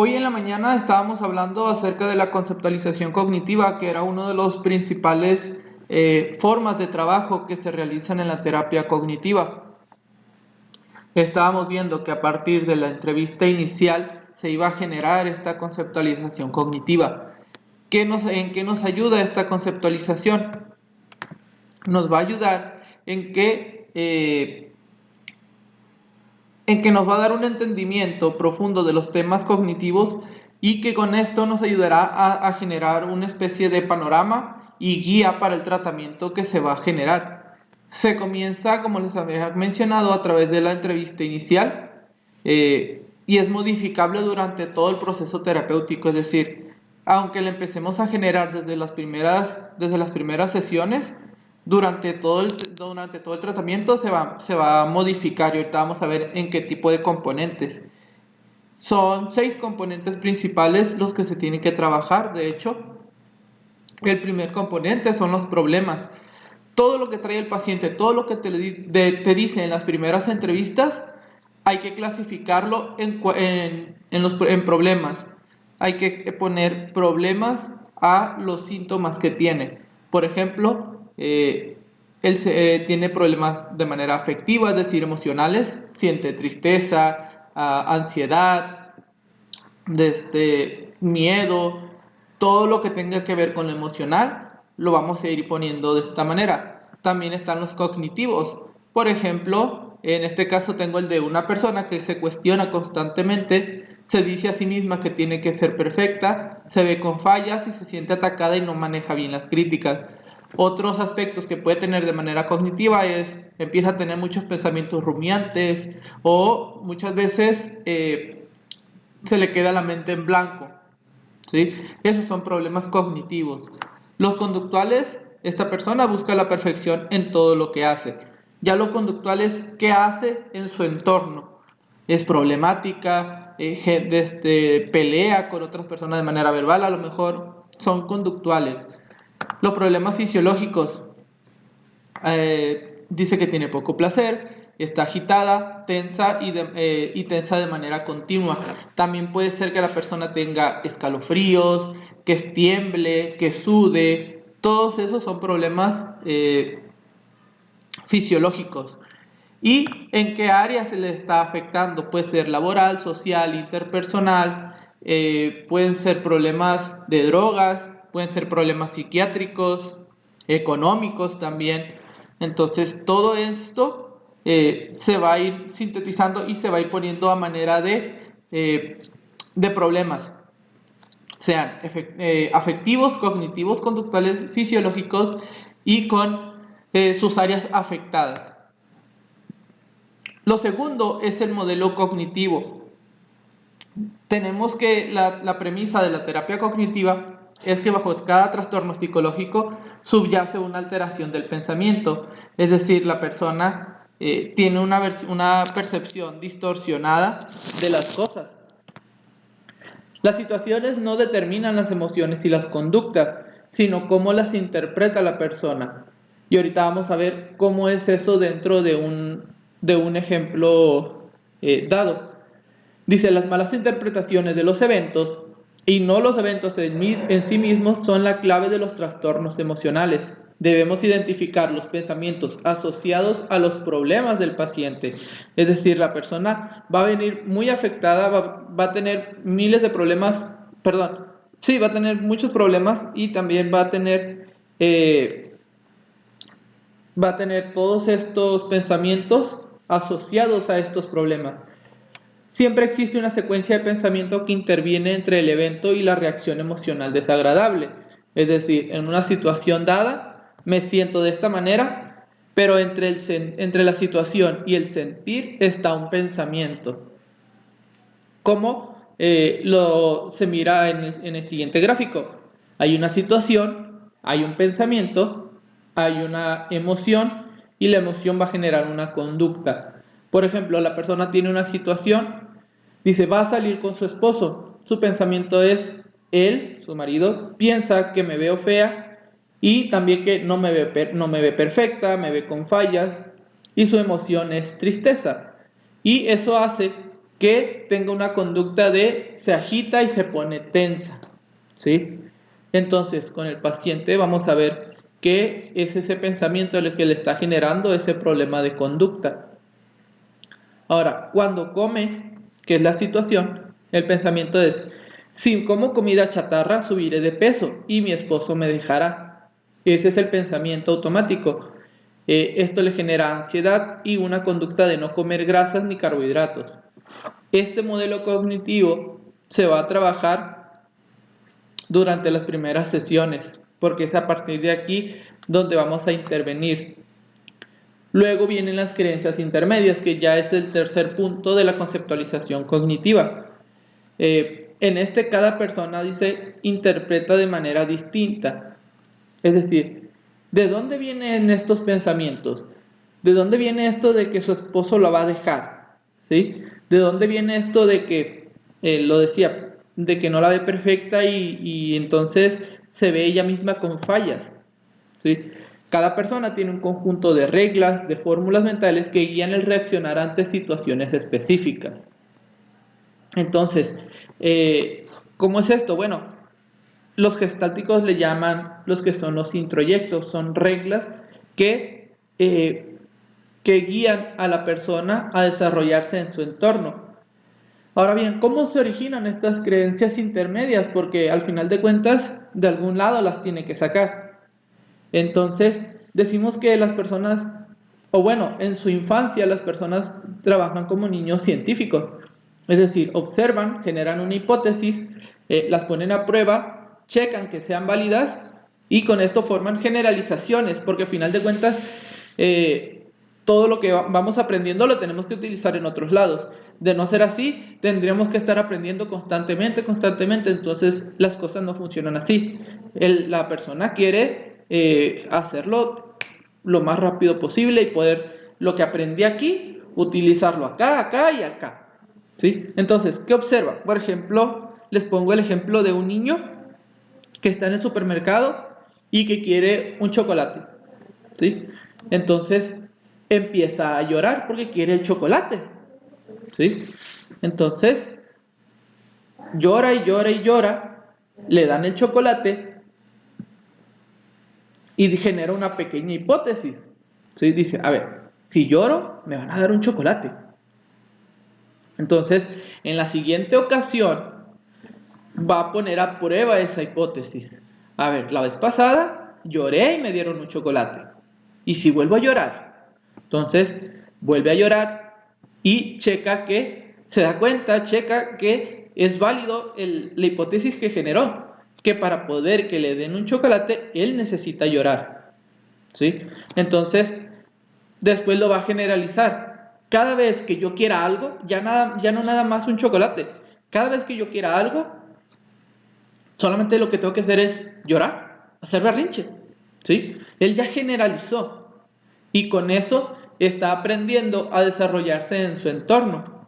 Hoy en la mañana estábamos hablando acerca de la conceptualización cognitiva, que era uno de los principales formas de trabajo que se realizan en la terapia cognitiva. Estábamos viendo que a partir de la entrevista inicial se iba a generar esta conceptualización cognitiva. ¿En qué nos ayuda esta conceptualización? Nos va a ayudar en que nos va a dar un entendimiento profundo de los temas cognitivos y que con esto nos ayudará a generar una especie de panorama y guía para el tratamiento que se va a generar. Se comienza, como les había mencionado, a través de la entrevista inicial y es modificable durante todo el proceso terapéutico, es decir, aunque la empecemos a generar desde las primeras sesiones, durante todo el tratamiento se va a modificar y ahorita vamos a ver en qué tipo de componentes. Son 6 componentes principales los que se tienen que trabajar. De hecho, el primer componente son los problemas. Todo lo que trae el paciente, todo lo que te dice en las primeras entrevistas, hay que clasificarlo en problemas. Hay que poner problemas a los síntomas que tiene. Por ejemplo, él tiene problemas de manera afectiva, es decir, emocionales, siente tristeza, ansiedad, miedo, todo lo que tenga que ver con lo emocional, lo vamos a ir poniendo de esta manera. También están los cognitivos. Por ejemplo, en este caso tengo el de una persona que se cuestiona constantemente, se dice a sí misma que tiene que ser perfecta, se ve con fallas y se siente atacada y no maneja bien las críticas. Otros aspectos que puede tener de manera cognitiva empieza a tener muchos pensamientos rumiantes o muchas veces se le queda la mente en blanco, ¿sí? Esos son problemas cognitivos. Los conductuales, esta persona busca la perfección en todo lo que hace. Ya lo conductual es qué hace en su entorno. Es problemática, pelea con otras personas de manera verbal, a lo mejor son conductuales. Los problemas fisiológicos, dice que tiene poco placer, está agitada, tensa y tensa de manera continua. También puede ser que la persona tenga escalofríos, que tiemble, que sude. Todos esos son problemas fisiológicos. ¿Y en qué área se le está afectando? Puede ser laboral, social, interpersonal, pueden ser problemas de drogas, pueden ser problemas psiquiátricos, económicos también. Entonces todo esto se va a ir sintetizando y se va a ir poniendo a manera de problemas, sean afectivos, cognitivos, conductuales, fisiológicos y con sus áreas afectadas. Lo segundo es el modelo cognitivo. Tenemos que la premisa de la terapia cognitiva es que bajo cada trastorno psicológico subyace una alteración del pensamiento, es decir, la persona tiene una percepción distorsionada de las cosas. Las situaciones no determinan las emociones y las conductas, sino cómo las interpreta la persona. Y ahorita vamos a ver cómo es eso dentro de un ejemplo dado. Dice, las malas interpretaciones de los eventos y no los eventos en sí mismos son la clave de los trastornos emocionales. Debemos identificar los pensamientos asociados a los problemas del paciente. Es decir, la persona va a venir muy afectada, va a tener miles de problemas, va a tener muchos problemas y también va a tener todos estos pensamientos asociados a estos problemas. Siempre existe una secuencia de pensamiento que interviene entre el evento y la reacción emocional desagradable. Es decir, en una situación dada, me siento de esta manera, pero entre la situación y el sentir está un pensamiento. ¿Cómo se mira en el siguiente gráfico? Hay una situación, hay un pensamiento, hay una emoción y la emoción va a generar una conducta. Por ejemplo, la persona tiene una situación, dice, va a salir con su esposo. Su pensamiento es, él, su marido, piensa que me veo fea y también que no me ve perfecta, me ve con fallas y su emoción es tristeza. Y eso hace que tenga una conducta de se agita y se pone tensa, ¿sí? Entonces, con el paciente vamos a ver qué es ese pensamiento el que le está generando ese problema de conducta. Ahora, cuando come, que es la situación, el pensamiento es, si como comida chatarra subiré de peso y mi esposo me dejará. Ese es el pensamiento automático. Esto le genera ansiedad y una conducta de no comer grasas ni carbohidratos. Este modelo cognitivo se va a trabajar durante las primeras sesiones, porque es a partir de aquí donde vamos a intervenir. Luego vienen las creencias intermedias, que ya es el tercer punto de la conceptualización cognitiva. En este, cada persona interpreta de manera distinta. Es decir, ¿de dónde vienen estos pensamientos? ¿De dónde viene esto de que su esposo la va a dejar? ¿Sí? ¿De dónde viene esto de que, lo decía, de que no la ve perfecta y entonces se ve ella misma con fallas? ¿Sí? Cada persona tiene un conjunto de reglas, de fórmulas mentales que guían el reaccionar ante situaciones específicas. Entonces, ¿cómo es esto? Bueno, los gestálticos le llaman los que son los introyectos, son reglas que guían a la persona a desarrollarse en su entorno. Ahora bien, ¿cómo se originan estas creencias intermedias? Porque al final de cuentas, de algún lado las tiene que sacar. Entonces, decimos que las personas, o bueno, en su infancia las personas trabajan como niños científicos. Es decir, observan, generan una hipótesis, las ponen a prueba, checan que sean válidas y con esto forman generalizaciones, porque al final de cuentas todo lo que vamos aprendiendo lo tenemos que utilizar en otros lados. De no ser así, tendríamos que estar aprendiendo constantemente, entonces las cosas no funcionan así. La persona quiere hacerlo lo más rápido posible y poder lo que aprendí aquí, utilizarlo acá, acá y acá. ¿Sí? Entonces, ¿qué observa? Por ejemplo, les pongo el ejemplo de un niño que está en el supermercado y que quiere un chocolate. ¿Sí? Entonces, empieza a llorar porque quiere el chocolate. ¿Sí? Entonces, llora y llora y llora, le dan el chocolate y genera una pequeña hipótesis. ¿Sí? Dice, a ver, si lloro, me van a dar un chocolate. Entonces, en la siguiente ocasión, va a poner a prueba esa hipótesis. A ver, la vez pasada lloré y me dieron un chocolate. ¿Y si vuelvo a llorar? Entonces, vuelve a llorar y checa que, se da cuenta, checa que es válido la hipótesis que generó, que para poder que le den un chocolate, él necesita llorar. ¿Sí? Entonces, después lo va a generalizar. Cada vez que yo quiera algo, ya no nada más un chocolate. Cada vez que yo quiera algo, solamente lo que tengo que hacer es llorar, hacer berrinche. ¿Sí? Él ya generalizó y con eso está aprendiendo a desarrollarse en su entorno.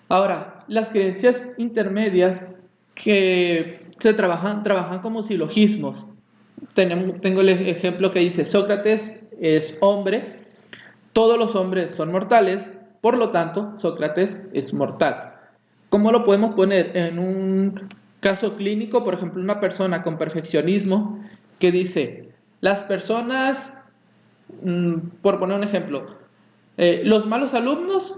Ahora, las creencias intermedias que se trabajan como silogismos. Tengo el ejemplo que dice: Sócrates es hombre, todos los hombres son mortales, por lo tanto, Sócrates es mortal. ¿Cómo lo podemos poner? En un caso clínico, por ejemplo, una persona con perfeccionismo que dice, las personas, por poner un ejemplo, los malos alumnos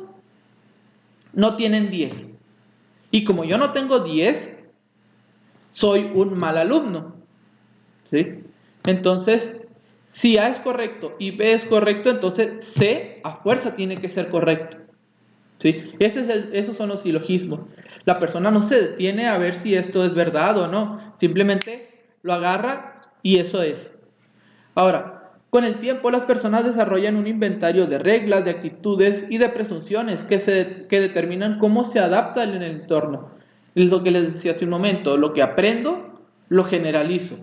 no tienen 10. Y como yo no tengo 10, soy un mal alumno. ¿Sí? Entonces, si A es correcto y B es correcto, entonces C a fuerza tiene que ser correcto. ¿Sí? Esos son los silogismos. La persona no se detiene a ver si esto es verdad o no. Simplemente lo agarra y eso es. Ahora, con el tiempo las personas desarrollan un inventario de reglas, de actitudes y de presunciones que determinan cómo se adaptan en el entorno. Es lo que les decía hace un momento. Lo que aprendo, lo generalizo.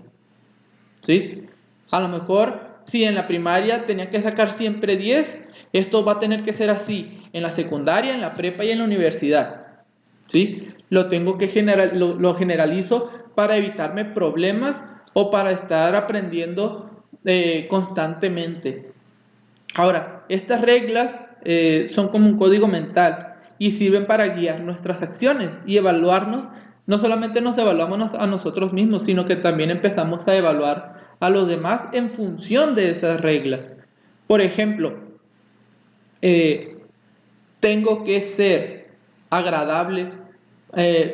¿Sí? A lo mejor, si en la primaria tenía que sacar siempre 10, esto va a tener que ser así en la secundaria, en la prepa y en la universidad. ¿Sí? Lo generalizo para evitarme problemas o para estar aprendiendo constantemente. Ahora, estas reglas son como un código mental y sirven para guiar nuestras acciones y evaluarnos. No solamente nos evaluamos a nosotros mismos, sino que también empezamos a evaluar a los demás en función de esas reglas. Por ejemplo, tengo que ser agradable,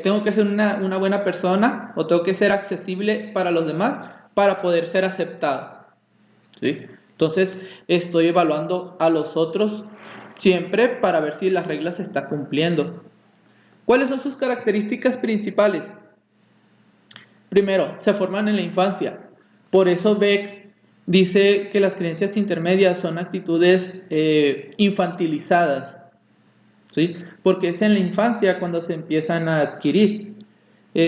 tengo que ser una buena persona o tengo que ser accesible para los demás para poder ser aceptado, ¿sí? Entonces estoy evaluando a los otros siempre para ver si las reglas se están cumpliendo. ¿Cuáles son sus características principales? Primero, se forman en la infancia. Por eso Beck dice que las creencias intermedias son actitudes infantilizadas, ¿sí? Porque es en la infancia cuando se empiezan a adquirir.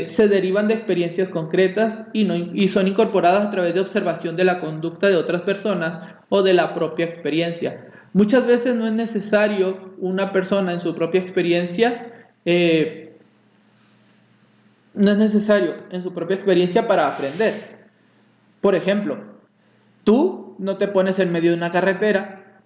Se derivan de experiencias concretas y son incorporadas a través de observación de la conducta de otras personas o de la propia experiencia. Muchas veces no es necesario una persona en su propia experiencia, para aprender. Por ejemplo, tú no te pones en medio de una carretera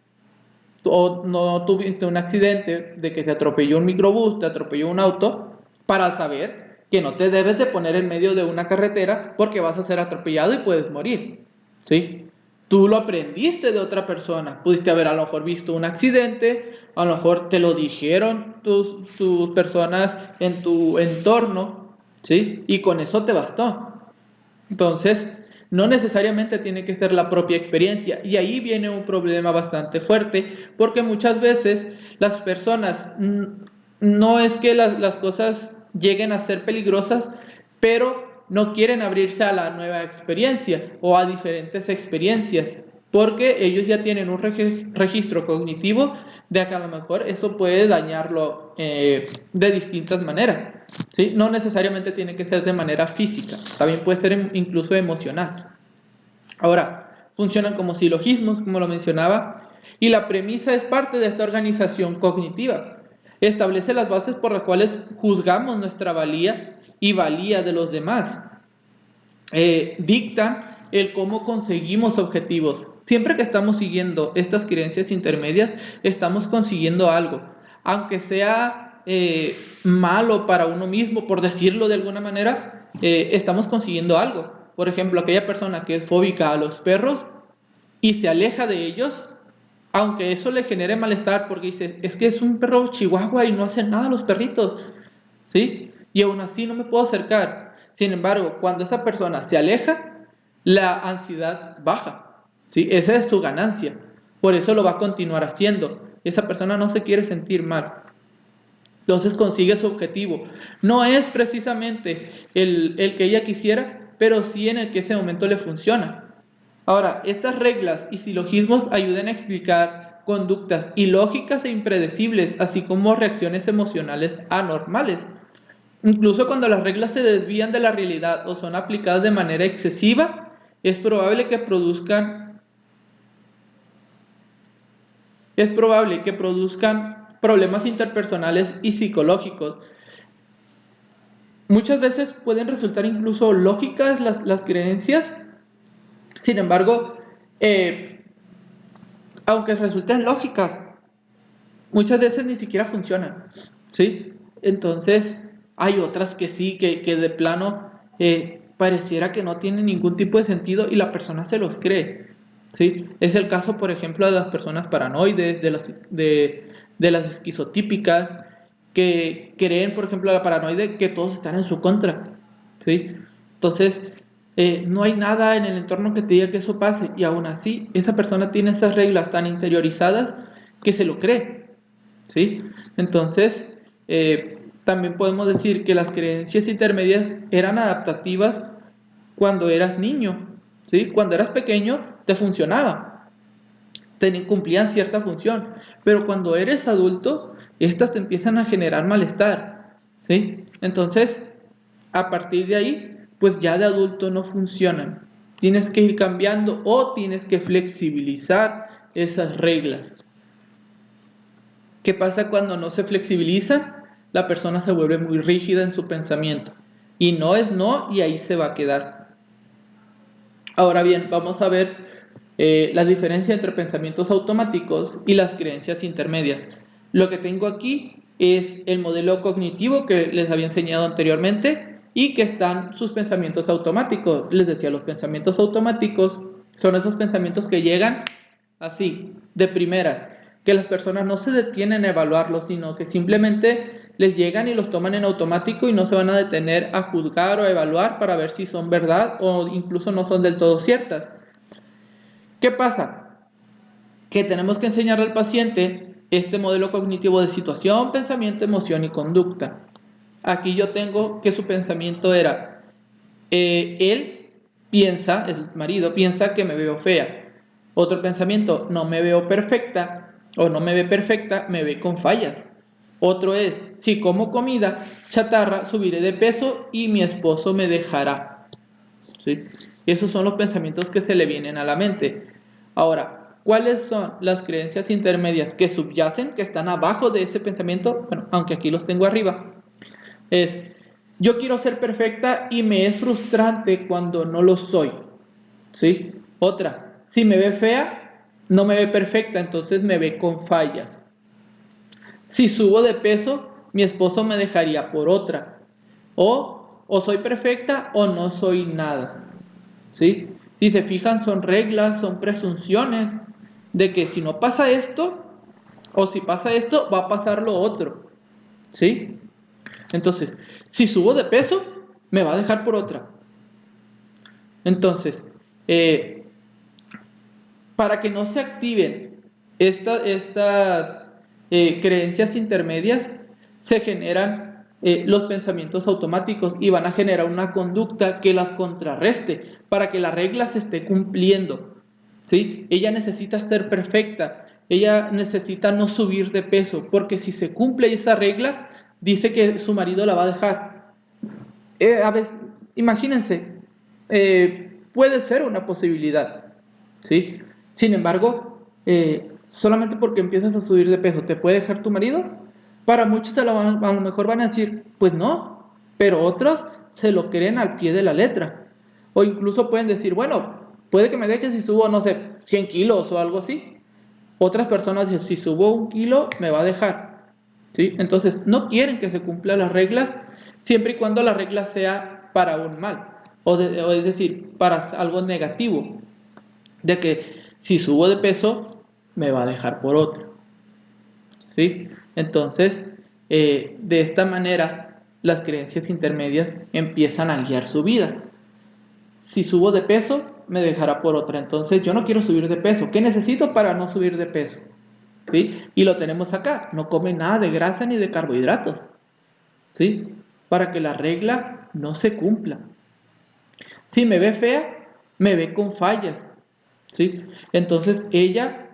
o no tuviste un accidente de que te atropelló un microbús, te atropelló un auto, para saber que no te debes de poner en medio de una carretera porque vas a ser atropellado y puedes morir, ¿sí? Tú lo aprendiste de otra persona, pudiste haber a lo mejor visto un accidente, a lo mejor te lo dijeron tus personas en tu entorno, ¿sí? Y con eso te bastó. Entonces, no necesariamente tiene que ser la propia experiencia. Y ahí viene un problema bastante fuerte, porque muchas veces las personas, no es que las cosas lleguen a ser peligrosas, pero no quieren abrirse a la nueva experiencia o a diferentes experiencias, porque ellos ya tienen un registro cognitivo de que a lo mejor eso puede dañarlo de distintas maneras, ¿sí? No necesariamente tiene que ser de manera física, también puede ser incluso emocional. Ahora, funcionan como silogismos, como lo mencionaba, y la premisa es parte de esta organización cognitiva. Establece las bases por las cuales juzgamos nuestra valía y valía de los demás. Dictan el cómo conseguimos objetivos. Siempre que estamos siguiendo estas creencias intermedias, estamos consiguiendo algo. Aunque sea malo para uno mismo, por decirlo de alguna manera, estamos consiguiendo algo. Por ejemplo, aquella persona que es fóbica a los perros y se aleja de ellos, aunque eso le genere malestar porque dice, es que es un perro chihuahua y no hacen nada los perritos, ¿sí? Y aún así no me puedo acercar. Sin embargo, cuando esa persona se aleja, la ansiedad baja, ¿sí? Esa es su ganancia. Por eso lo va a continuar haciendo. Esa persona no se quiere sentir mal. Entonces consigue su objetivo. No es precisamente el que ella quisiera, pero sí en el que ese momento le funciona. Ahora, estas reglas y silogismos ayudan a explicar conductas ilógicas e impredecibles, así como reacciones emocionales anormales. Incluso cuando las reglas se desvían de la realidad o son aplicadas de manera excesiva, es probable que produzcan problemas interpersonales y psicológicos. Muchas veces pueden resultar incluso lógicas las creencias, sin embargo, aunque resulten lógicas, muchas veces ni siquiera funcionan, ¿sí? Entonces, hay otras que sí, que de plano pareciera que no tienen ningún tipo de sentido y la persona se los cree, ¿sí? Es el caso, por ejemplo, de las personas paranoides, de las esquizotípicas, que creen, por ejemplo, la paranoide que todos están en su contra, ¿sí? Entonces, no hay nada en el entorno que te diga que eso pase y aún así esa persona tiene esas reglas tan interiorizadas que se lo cree, ¿sí? Entonces, también podemos decir que las creencias intermedias eran adaptativas cuando eras niño, ¿sí? Cuando eras pequeño te funcionaba, cumplían cierta función, pero cuando eres adulto, estas te empiezan a generar malestar, ¿sí? Entonces, a partir de ahí, pues ya de adulto no funcionan. Tienes que ir cambiando o tienes que flexibilizar esas reglas. ¿Qué pasa cuando no se flexibilizan? La persona se vuelve muy rígida en su pensamiento. Y no es no y ahí se va a quedar. Ahora bien, vamos a ver la diferencia entre pensamientos automáticos y las creencias intermedias. Lo que tengo aquí es el modelo cognitivo que les había enseñado anteriormente y que están sus pensamientos automáticos. Les decía, los pensamientos automáticos son esos pensamientos que llegan así, de primeras, que las personas no se detienen a evaluarlos, sino que simplemente les llegan y los toman en automático y no se van a detener a juzgar o a evaluar para ver si son verdad o incluso no son del todo ciertas. ¿Qué pasa? Que tenemos que enseñarle al paciente este modelo cognitivo de situación, pensamiento, emoción y conducta. Aquí yo tengo que su pensamiento era, él piensa, el marido piensa que me veo fea. Otro pensamiento, no me veo perfecta o no me ve perfecta, me ve con fallas. Otro es, si como comida chatarra, subiré de peso y mi esposo me dejará. ¿Sí? Esos son los pensamientos que se le vienen a la mente. Ahora, ¿cuáles son las creencias intermedias que subyacen, que están abajo de ese pensamiento? Bueno, aunque aquí los tengo arriba. Es, yo quiero ser perfecta y me es frustrante cuando no lo soy. ¿Sí? Otra, si me ve fea, no me ve perfecta, entonces me ve con fallas. Si subo de peso, mi esposo me dejaría por otra. O soy perfecta o no soy nada. ¿Sí? Si se fijan, son reglas, son presunciones de que si no pasa esto, o si pasa esto, va a pasar lo otro. ¿Sí? Entonces, si subo de peso, me va a dejar por otra. Entonces, para que no se activen estas creencias intermedias, se generan los pensamientos automáticos y van a generar una conducta que las contrarreste para que la regla se esté cumpliendo. ¿Sí? Ella necesita ser perfecta, ella necesita no subir de peso, porque si se cumple esa regla, dice que su marido la va a dejar. A veces, imagínense, puede ser una posibilidad, ¿sí? Sin embargo, solamente porque empiezas a subir de peso, ¿te puede dejar tu marido? Para muchos a lo mejor van a decir, pues no, pero otros se lo creen al pie de la letra. O incluso pueden decir, bueno, puede que me deje si subo, no sé, 100 kilos o algo así. Otras personas dicen, si subo 1 kilo, me va a dejar. ¿Sí? Entonces, no quieren que se cumplan las reglas siempre y cuando la regla sea para un mal. O es decir, para algo negativo. De que si subo de peso, me va a dejar por otro. ¿Sí? Entonces, de esta manera, las creencias intermedias empiezan a guiar su vida. Si subo de peso, me dejará por otra. Entonces, yo no quiero subir de peso. ¿Qué necesito para no subir de peso? ¿Sí? Y lo tenemos acá. No come nada de grasa ni de carbohidratos. ¿Sí? Para que la regla no se cumpla. Si me ve fea, me ve con fallas. ¿Sí? Entonces, ella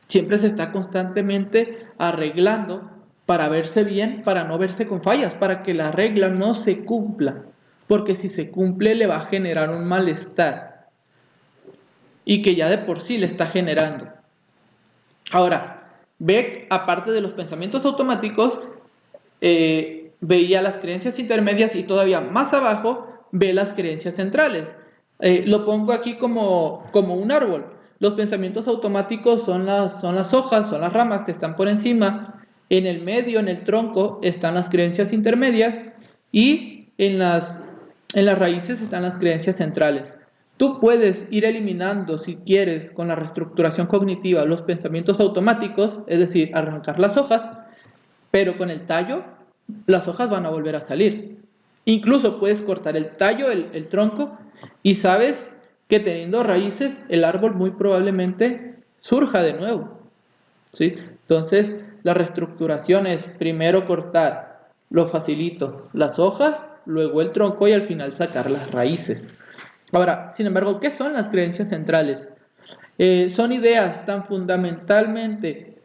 siempre se está constantemente arreglando para verse bien, para no verse con fallas, para que la regla no se cumpla, porque si se cumple le va a generar un malestar y que ya de por sí le está generando. Ahora, Beck, aparte de los pensamientos automáticos, veía las creencias intermedias y todavía más abajo ve las creencias centrales. Lo pongo aquí como un árbol. Los pensamientos automáticos son las hojas, son las ramas que están por encima. En el medio, en el tronco, están las creencias intermedias y en las raíces están las creencias centrales. Tú puedes ir eliminando, si quieres, con la reestructuración cognitiva, los pensamientos automáticos, es decir, arrancar las hojas, pero con el tallo, las hojas van a volver a salir. Incluso puedes cortar el tallo, el tronco, y sabes que teniendo raíces, el árbol muy probablemente surja de nuevo. ¿Sí? Entonces, la reestructuración es primero cortar los facilitos, las hojas, luego el tronco y al final sacar las raíces. Ahora, sin embargo, ¿qué son las creencias centrales? Son ideas tan fundamentalmente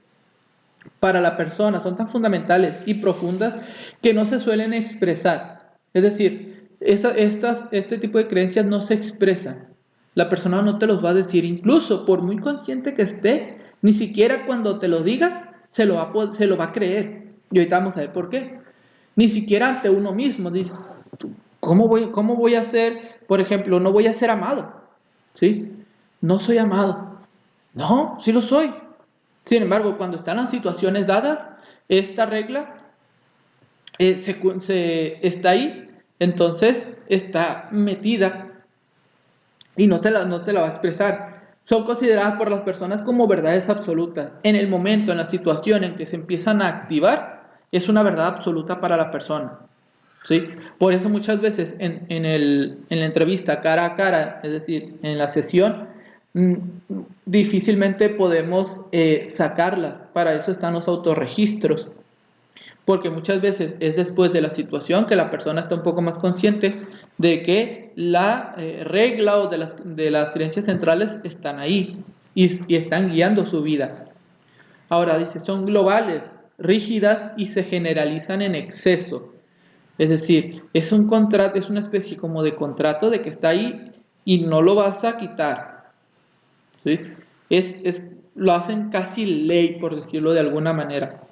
para la persona, son tan fundamentales y profundas que no se suelen expresar. Es decir, este tipo de creencias no se expresan. La persona no te los va a decir, incluso por muy consciente que esté, ni siquiera cuando te lo diga se lo va a creer. Y ahorita vamos a ver por qué. Ni siquiera ante uno mismo. Dice, ¿cómo voy a ser, por ejemplo, no voy a ser amado? ¿Sí? No soy amado. No, sí lo soy. Sin embargo, cuando están las situaciones dadas, esta regla está ahí, entonces está metida y no te la va a expresar. Son consideradas por las personas como verdades absolutas. En el momento, en la situación en que se empiezan a activar, es una verdad absoluta para la persona. ¿Sí? Por eso muchas veces en la entrevista cara a cara, es decir, en la sesión, difícilmente podemos sacarlas. Para eso están los autorregistros. Porque muchas veces es después de la situación que la persona está un poco más consciente de que la regla o de las creencias centrales están ahí y están guiando su vida. Ahora dice, son globales, rígidas y se generalizan en exceso. Es decir, es un contrato, es una especie como de contrato de que está ahí y no lo vas a quitar. ¿Sí? Lo hacen casi ley, por decirlo de alguna manera.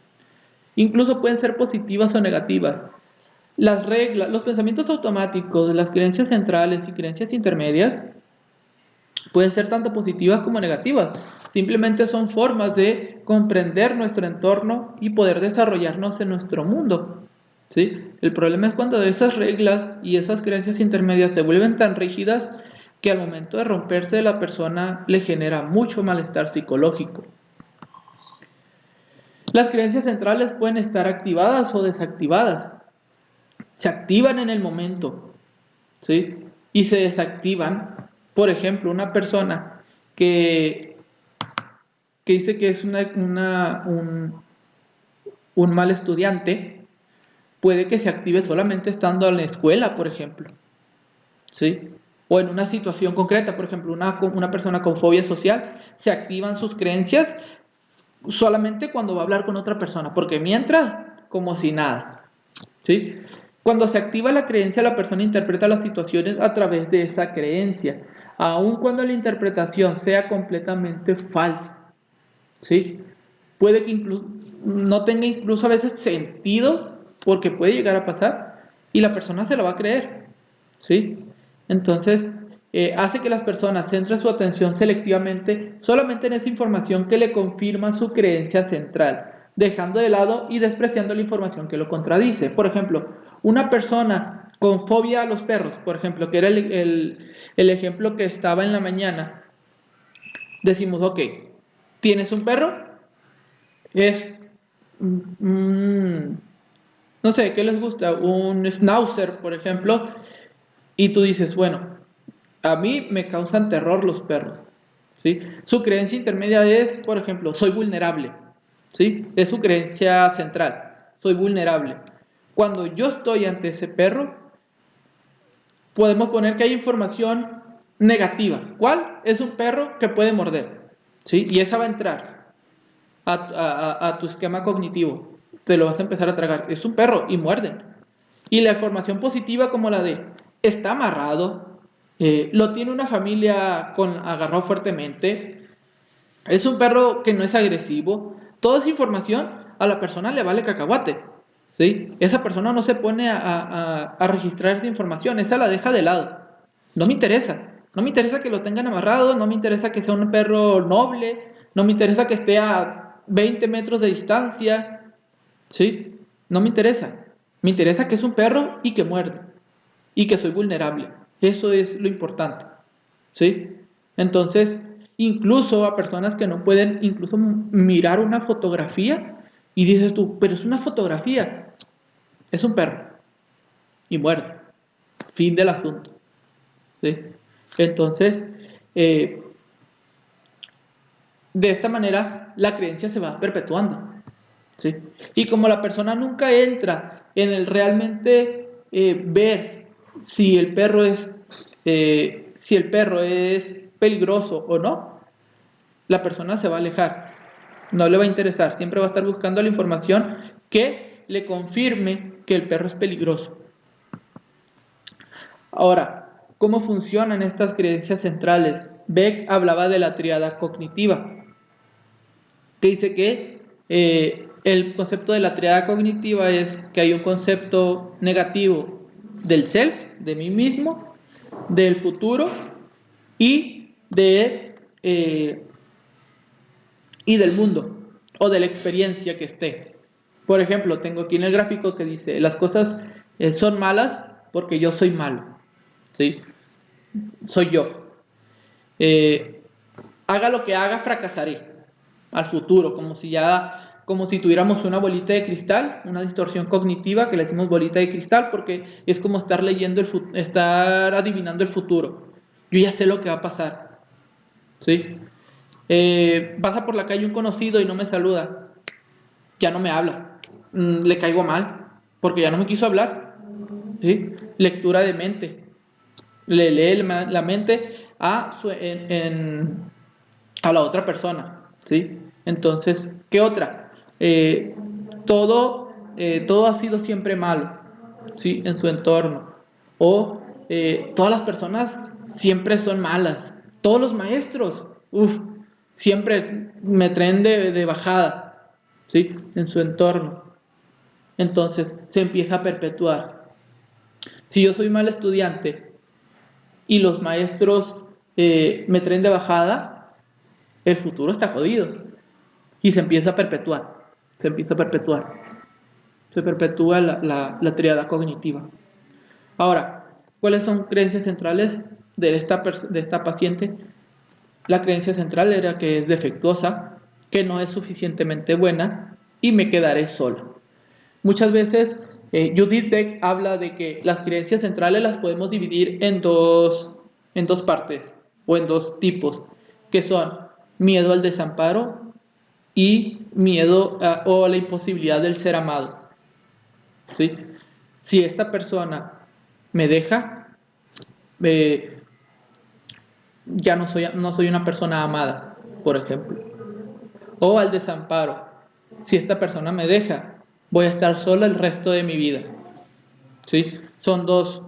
Incluso pueden ser positivas o negativas. Las reglas, los pensamientos automáticos, las creencias centrales y creencias intermedias pueden ser tanto positivas como negativas. Simplemente son formas de comprender nuestro entorno y poder desarrollarnos en nuestro mundo. ¿Sí? El problema es cuando esas reglas y esas creencias intermedias se vuelven tan rígidas que al momento de romperse la persona le genera mucho malestar psicológico. Las creencias centrales pueden estar activadas o desactivadas. Se activan en el momento, ¿sí? Y se desactivan. Por ejemplo, una persona que dice que es un mal estudiante, puede que se active solamente estando en la escuela, por ejemplo, ¿sí? O en una situación concreta, por ejemplo, una persona con fobia social, se activan sus creencias solamente cuando va a hablar con otra persona, porque mientras, como si nada, ¿sí? Cuando se activa la creencia, la persona interpreta las situaciones a través de esa creencia, aun cuando la interpretación sea completamente falsa, ¿sí? Puede que incluso no tenga incluso a veces sentido, porque puede llegar a pasar, y la persona se lo va a creer, ¿sí? Entonces, hace que las personas centren su atención selectivamente solamente en esa información que le confirma su creencia central, dejando de lado y despreciando la información que lo contradice. Por ejemplo, una persona con fobia a los perros, por ejemplo, que era el ejemplo que estaba en la mañana, decimos, ok, ¿tienes un perro? Es, no sé, ¿qué les gusta? Un schnauzer, por ejemplo, y tú dices, bueno, a mí me causan terror los perros, ¿sí? Su creencia intermedia es, por ejemplo, soy vulnerable, ¿sí? Es su creencia central, soy vulnerable. Cuando yo estoy ante ese perro, podemos poner que hay información negativa. ¿Cuál? Es un perro que puede morder, ¿sí? Y esa va a entrar a tu esquema cognitivo. Te lo vas a empezar a tragar. Es un perro y muerden. Y la información positiva como la de está amarrado, lo tiene una familia agarrado fuertemente, es un perro que no es agresivo. Toda esa información a la persona le vale cacahuate, ¿sí? Esa persona no se pone a registrar esa información, esa la deja de lado. No me interesa. No me interesa que lo tengan amarrado, no me interesa que sea un perro noble, no me interesa que esté a 20 metros de distancia, ¿sí? No me interesa. Me interesa que es un perro y que muerde y que soy vulnerable. Eso es lo importante, ¿sí? Entonces, incluso a personas que no pueden incluso mirar una fotografía y dices tú, pero es una fotografía, es un perro y muerde. Fin del asunto, ¿sí? Entonces, eh, de esta manera la creencia se va perpetuando, ¿sí? Y como la persona nunca entra en el realmente ver si el perro es peligroso o no, la persona se va a alejar, no le va a interesar, siempre va a estar buscando la información que le confirme que el perro es peligroso. Ahora, ¿cómo funcionan estas creencias centrales? Beck hablaba de la tríada cognitiva, que dice que el concepto de la tríada cognitiva es que hay un concepto negativo del self, de mí mismo, del futuro y y del mundo o de la experiencia que esté. Por ejemplo, tengo aquí en el gráfico que dice, las cosas son malas porque yo soy malo, ¿sí? Soy yo. Eh, Haga lo que haga, fracasaré al futuro, como si tuviéramos una bolita de cristal, una distorsión cognitiva que le decimos bolita de cristal, porque es como estar leyendo estar adivinando el futuro. Yo ya sé lo que va a pasar, ¿sí? Pasa por la calle un conocido y no me saluda, ya no me habla, le caigo mal, porque ya no me quiso hablar, ¿sí? Lectura de mente, le lee la mente a la otra persona, ¿sí? Entonces, ¿qué otra? Todo ha sido siempre malo, ¿sí? En su entorno. O todas las personas siempre son malas. Todos los maestros, siempre me traen de bajada, ¿sí? En su entorno. Entonces, se empieza a perpetuar. Si yo soy mal estudiante y los maestros me traen de bajada, el futuro está jodido. Y se empieza a perpetuar, se empieza a perpetuar, se perpetúa la triada cognitiva. Ahora, ¿cuáles son creencias centrales de esta paciente? La creencia central era que es defectuosa, que no es suficientemente buena y me quedaré sola. Muchas veces Judith Beck habla de que las creencias centrales las podemos dividir en dos partes o en dos tipos, que son miedo al desamparo y miedo o la imposibilidad del ser amado, ¿sí? Si esta persona me deja, eh, ya no soy una persona amada, por ejemplo. O al desamparo, si esta persona me deja, voy a estar sola el resto de mi vida, ¿sí? Son dos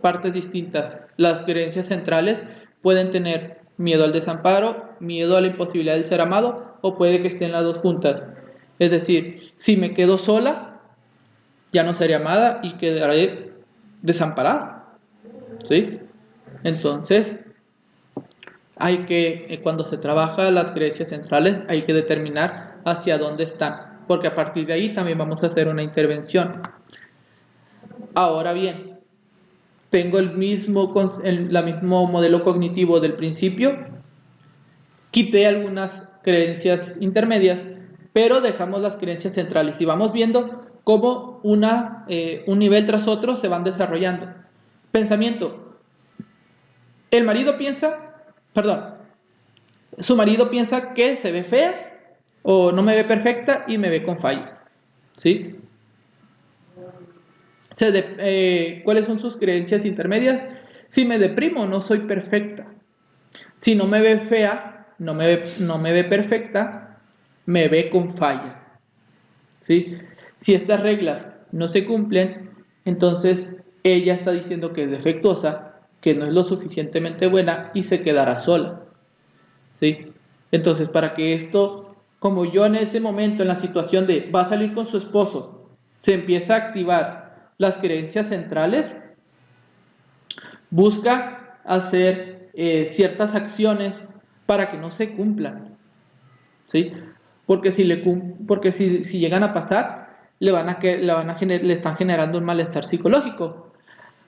partes distintas. Las creencias centrales pueden tener miedo al desamparo, miedo a la imposibilidad del ser amado, o puede que estén las dos juntas. Es decir, si me quedo sola, ya no seré amada y quedaré desamparada, ¿sí? Entonces, cuando se trabaja las creencias centrales, hay que determinar hacia dónde están, porque a partir de ahí también vamos a hacer una intervención. Ahora bien, tengo el mismo modelo cognitivo del principio, quité algunas creencias intermedias, pero dejamos las creencias centrales y vamos viendo cómo un nivel tras otro se van desarrollando. Pensamiento. El marido piensa, perdón, su marido piensa que se ve fea o no me ve perfecta y me ve con fallas, ¿sí? ¿Cuáles son sus creencias intermedias? Si me deprimo, no soy perfecta. Si no me ve fea, no me ve perfecta, me ve con fallas, ¿sí? Si estas reglas no se cumplen, entonces ella está diciendo que es defectuosa, que no es lo suficientemente buena y se quedará sola, ¿sí? Entonces, para que esto, como yo en ese momento, en la situación de va a salir con su esposo, se empieza a activar las creencias centrales, busca hacer ciertas acciones para que no se cumplan, ¿sí? Porque si llegan a pasar, le están generando un malestar psicológico.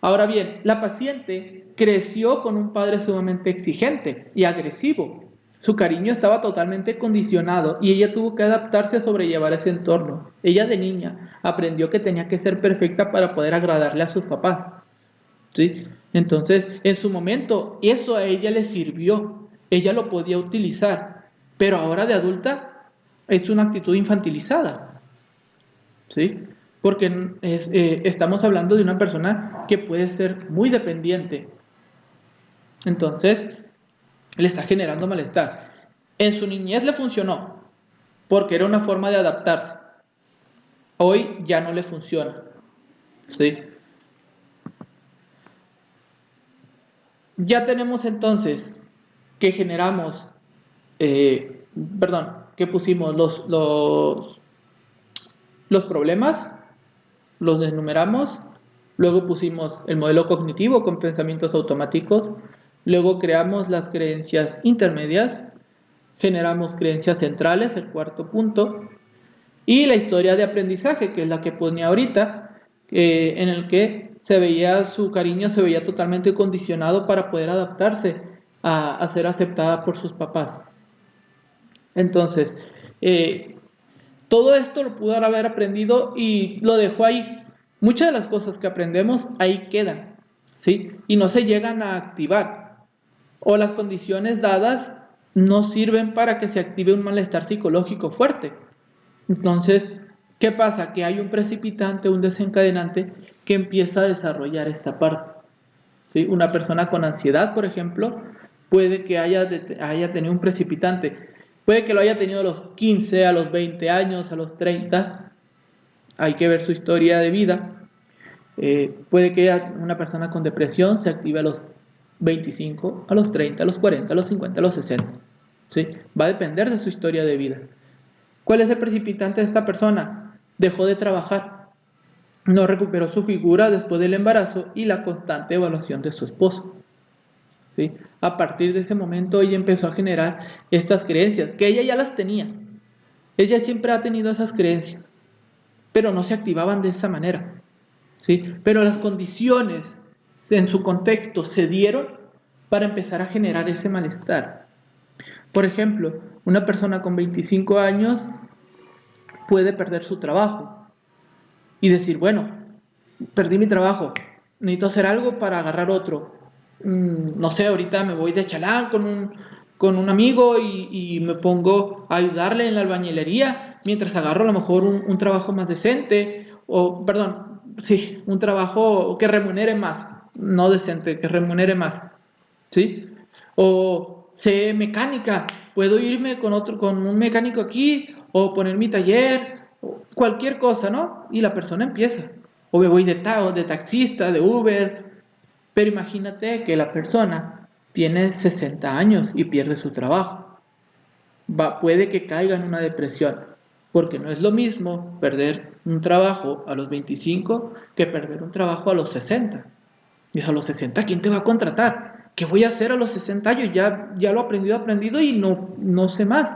Ahora bien, la paciente creció con un padre sumamente exigente y agresivo. Su cariño estaba totalmente condicionado y ella tuvo que adaptarse a sobrellevar ese entorno. Ella de niña aprendió que tenía que ser perfecta para poder agradarle a sus papás, ¿sí? Entonces, en su momento, eso a ella le sirvió. Ella lo podía utilizar, pero ahora de adulta es una actitud infantilizada, ¿sí? Porque estamos hablando de una persona que puede ser muy dependiente. Entonces, le está generando malestar. En su niñez le funcionó, porque era una forma de adaptarse. Hoy ya no le funciona, ¿sí? Ya tenemos entonces que generamos, perdón, que pusimos los problemas, los enumeramos, luego pusimos el modelo cognitivo con pensamientos automáticos, luego creamos las creencias intermedias, generamos creencias centrales, el cuarto punto, Y la historia de aprendizaje, que es la que ponía ahorita, en el que se veía su cariño, se veía totalmente condicionado para poder adaptarse a ser aceptada por sus papás. Entonces, todo esto lo pudo haber aprendido y lo dejó ahí. Muchas de las cosas que aprendemos ahí quedan, ¿sí? Y no se llegan a activar. O las condiciones dadas no sirven para que se active un malestar psicológico fuerte. Entonces, ¿qué pasa? Que hay un precipitante, un desencadenante que empieza a desarrollar esta parte, ¿sí? Una persona con ansiedad, por ejemplo, puede que haya tenido un precipitante. Puede que lo haya tenido a los 15, a los 20 años, a los 30. Hay que ver su historia de vida. Puede que una persona con depresión se active a los 25, a los 30, a los 40, a los 50, a los 60. ¿Sí? Va a depender de su historia de vida. ¿Cuál es el precipitante de esta persona? Dejó de trabajar. No recuperó su figura después del embarazo y la constante evaluación de su esposo. ¿Sí? A partir de ese momento ella empezó a generar estas creencias, que ella ya las tenía. Ella siempre ha tenido esas creencias, pero no se activaban de esa manera. ¿Sí? Pero las condiciones en su contexto se dieron para empezar a generar ese malestar. Por ejemplo, una persona con 25 años puede perder su trabajo y decir, bueno, perdí mi trabajo, necesito hacer algo para agarrar otro. No sé, ahorita me voy de chalán con un amigo y me pongo a ayudarle en la albañilería mientras agarro a lo mejor un trabajo más decente, o, perdón, sí, un trabajo que remunere más, no decente, que remunere más, ¿sí? O sé mecánica, puedo irme con un mecánico aquí, o poner mi taller, o cualquier cosa, ¿no? Y la persona empieza. O me voy de taxista, de Uber. Pero imagínate que la persona tiene 60 años y pierde su trabajo. Puede que caiga en una depresión, porque no es lo mismo perder un trabajo a los 25 que perder un trabajo a los 60. Y a los 60, ¿quién te va a contratar? ¿Qué voy a hacer a los 60 años? Ya lo he aprendido y no sé más.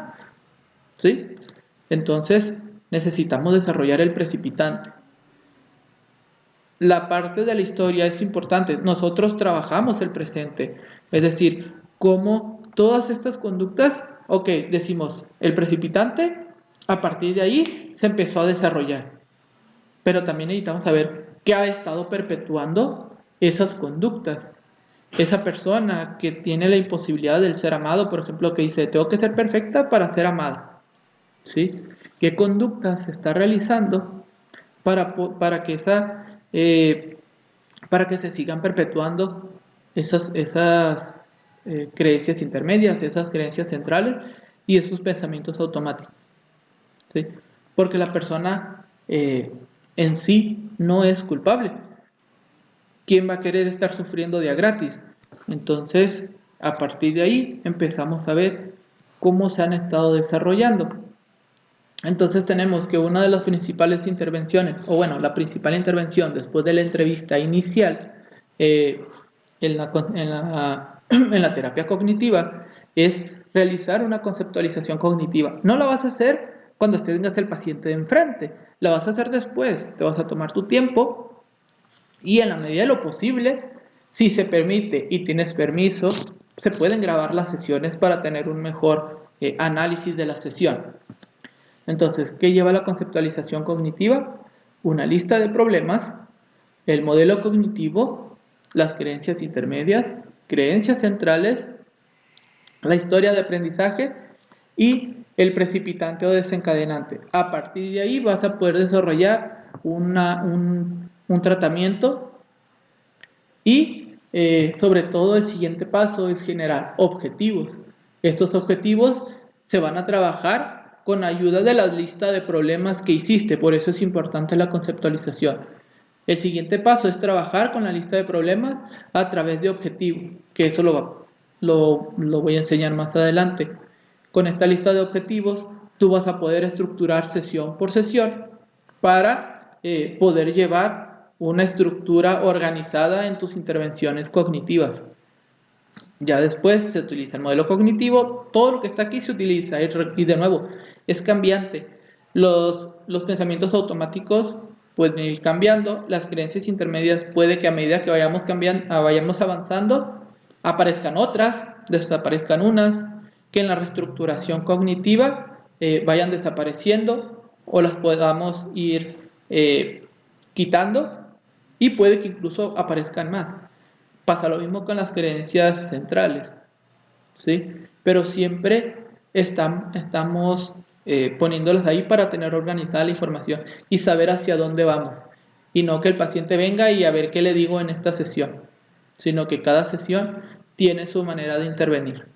¿Sí? Entonces necesitamos desarrollar el precipitante. La parte de la historia es importante. Nosotros trabajamos el presente. Es decir, cómo todas estas conductas, ok, decimos, el precipitante, a partir de ahí se empezó a desarrollar. Pero también necesitamos saber qué ha estado perpetuando esas conductas. Esa persona que tiene la imposibilidad del ser amado, por ejemplo, que dice, tengo que ser perfecta para ser amada. ¿Sí? ¿Qué conducta se está realizando para que para que se sigan perpetuando esas creencias intermedias, esas creencias centrales y esos pensamientos automáticos? ¿Sí? Porque la persona en sí no es culpable. ¿Quién va a querer estar sufriendo de a gratis? Entonces, a partir de ahí empezamos a ver cómo se han estado desarrollando. Entonces tenemos que una de las principales intervenciones, o bueno, la principal intervención después de la entrevista inicial en la terapia cognitiva es realizar una conceptualización cognitiva. No la vas a hacer cuando tengas el paciente de enfrente, la vas a hacer después. Te vas a tomar tu tiempo y en la medida de lo posible, si se permite y tienes permiso, se pueden grabar las sesiones para tener un mejor análisis de la sesión. Entonces, ¿qué lleva la conceptualización cognitiva? Una lista de problemas, el modelo cognitivo, las creencias intermedias, creencias centrales, la historia de aprendizaje y el precipitante o desencadenante. A partir de ahí vas a poder desarrollar un tratamiento y sobre todo el siguiente paso es generar objetivos. Estos objetivos se van a trabajar con ayuda de la lista de problemas que hiciste, por eso es importante la conceptualización. El siguiente paso es trabajar con la lista de problemas a través de objetivos, que eso lo voy a enseñar más adelante. Con esta lista de objetivos tú vas a poder estructurar sesión por sesión para poder llevar una estructura organizada en tus intervenciones cognitivas. Ya después se utiliza el modelo cognitivo, todo lo que está aquí se utiliza y de nuevo es cambiante. Los pensamientos automáticos pueden ir cambiando, las creencias intermedias puede que a medida que vayamos cambiando, vayamos avanzando, aparezcan otras, desaparezcan unas, que en la reestructuración cognitiva vayan desapareciendo o las podamos ir quitando y puede que incluso aparezcan más. Pasa lo mismo con las creencias centrales, ¿sí? Pero siempre estamos poniéndolas ahí para tener organizada la información y saber hacia dónde vamos. Y no que el paciente venga y a ver qué le digo en esta sesión, sino que cada sesión tiene su manera de intervenir.